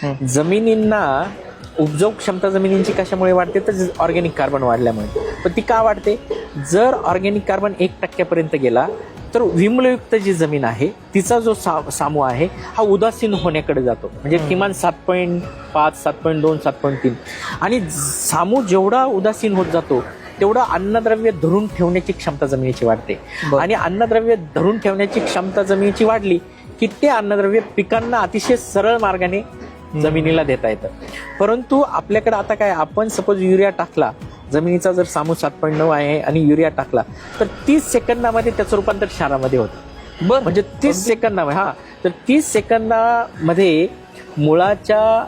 जमिनींना उपजाऊ क्षमता जमिनींची कशामुळे वाढते तर ऑर्गॅनिक कार्बन वाढल्यामुळे. पण ती का वाढते? जर ऑर्गॅनिक कार्बन 1% गेला तर विम्लयुक्त जी जमीन आहे तिचा जो सामू आहे हा उदासीन होण्याकडे जातो. म्हणजे किमान 7.5, 7.2, 7.3 आणि सामू जेवढा उदासीन होत जातो तेवढं अन्नद्रव्य धरून ठेवण्याची क्षमता जमिनीची वाढते. आणि अन्नद्रव्य धरून ठेवण्याची क्षमता जमिनीची वाढली की ते अन्नद्रव्य पिकांना अतिशय सरळ मार्गाने जमिनीला देता येतं. परंतु आपल्याकडे आता काय, आपण सपोज युरिया टाकला, जमिनीचा जर सामू 7.9 आहे आणि युरिया टाकला तर 30 सेकंदामध्ये त्याचं रूपांतर क्षारामध्ये होतं. बरं, म्हणजे 30 सेकंदामध्ये. हा, तर 30 सेकंदामध्ये मुळाच्या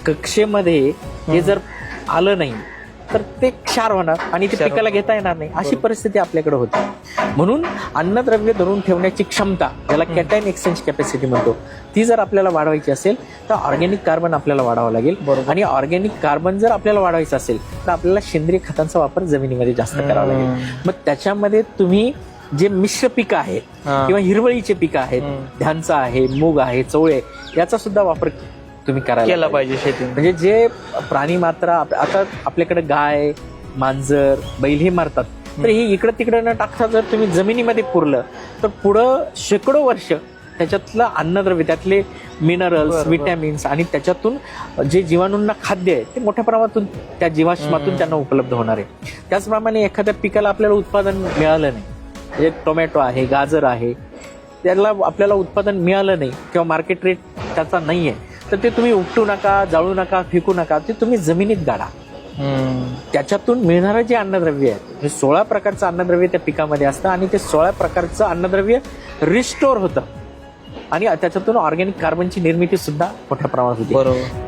कक्षेमध्ये हे जर आलं नाही तर ते क्षार होणार आणि ते पिकाला घेता येणार नाही. अशी परिस्थिती आपल्याकडे होती. म्हणून अन्नद्रव्य धरून ठेवण्याची क्षमता, ज्याला कॅटायन एक्सचेंज कॅपॅसिटी म्हणतो, ती जर आपल्याला वाढवायची असेल तर ऑर्गॅनिक कार्बन आपल्याला वाढवावं लागेल. आणि ऑर्गॅनिक कार्बन जर आपल्याला वाढवायचं असेल तर आपल्याला सेंद्रिय खतांचा वापर जमिनीमध्ये जास्त करावा लागेल. मग त्याच्यामध्ये तुम्ही जे मिश्र पिकं आहेत किंवा हिरवळीचे पिकं आहेत, धानचा आहे, मूग आहे, चवळे, याचा सुद्धा वापर तुम्ही करायला पाहिजे शेती. म्हणजे जे प्राणी मात्रा आता आपल्याकडे गाय, मांजर, बैल हे मारतात, तर हे इकडं तिकडं न टाकता जर तुम्ही जमिनीमध्ये पुरलं तर पुढं शेकडो वर्ष त्याच्यातलं अन्नद्रव्य, त्यातले मिनरल्स, विटॅमिन्स आणि त्याच्यातून जे जीवाणूंना खाद्य आहे ते मोठ्या प्रमाणातून त्या जीवाश्मातून त्यांना उपलब्ध होणार आहे. त्याचप्रमाणे एखाद्या पिकाला आपल्याला उत्पादन मिळालं नाही, म्हणजे टोमॅटो आहे, गाजर आहे, त्याला आपल्याला उत्पादन मिळालं नाही किंवा मार्केट रेट त्याचा नाही आहे, तर ते तुम्ही उपटू नका, जाळू नका, फेकू नका, ते तुम्ही जमिनीत गाडा. त्याच्यातून मिळणारं जे अन्नद्रव्य आहे, हे 16 प्रकारचं अन्नद्रव्य त्या पिकामध्ये असतं आणि ते 16 प्रकारचं अन्नद्रव्य रिस्टोर होतं आणि त्याच्यातून ऑर्गॅनिक कार्बनची निर्मिती सुद्धा मोठ्या प्रमाणात होती.